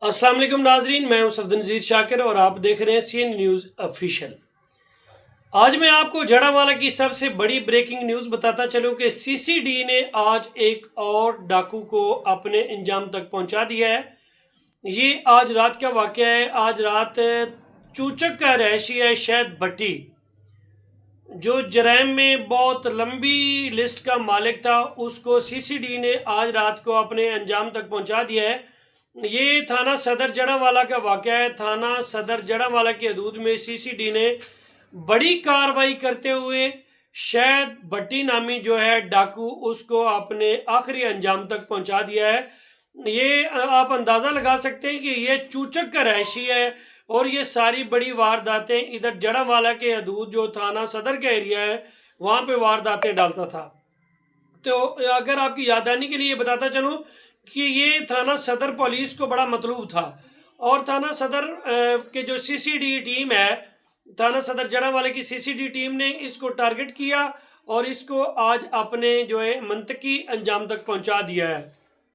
السلام علیکم ناظرین، میں ہوں صفدر شاکر اور آپ دیکھ رہے ہیں سی این نیوز آفیشیل۔ آج میں آپ کو جڑاوالا کی سب سے بڑی بریکنگ نیوز بتاتا چلوں کہ سی سی ڈی نے آج ایک اور ڈاکو کو اپنے انجام تک پہنچا دیا ہے۔ یہ آج رات کا واقعہ ہے۔ آج رات چوچک کا رہائشی ہے شہد بھٹی، جو جرائم میں بہت لمبی لسٹ کا مالک تھا، اس کو سی سی ڈی نے آج رات کو اپنے انجام تک پہنچا دیا ہے۔ یہ تھانہ صدر جڑاوالا کا واقعہ ہے۔ تھانہ صدر جڑاوالا کی حدود میں سی سی ڈی نے بڑی کارروائی کرتے ہوئے شہد بھٹی نامی جو ہے ڈاکو، اس کو اپنے آخری انجام تک پہنچا دیا ہے۔ یہ آپ اندازہ لگا سکتے ہیں کہ یہ چوچک کا رہائشی ہے اور یہ ساری بڑی وارداتیں ادھر جڑاوالا کے حدود جو تھانہ صدر کا ایریا ہے وہاں پہ وارداتیں ڈالتا تھا۔ تو اگر آپ کی یاددہانی کے لیے بتاتا چلوں کہ یہ تھانہ صدر پولیس کو بڑا مطلوب تھا، اور تھانہ صدر کے جو سی سی ڈی ٹیم ہے، تھانہ صدر جڑاوالا کی سی سی ڈی ٹیم نے اس کو ٹارگٹ کیا اور اس کو آج اپنے جو ہے منطقی انجام تک پہنچا دیا ہے۔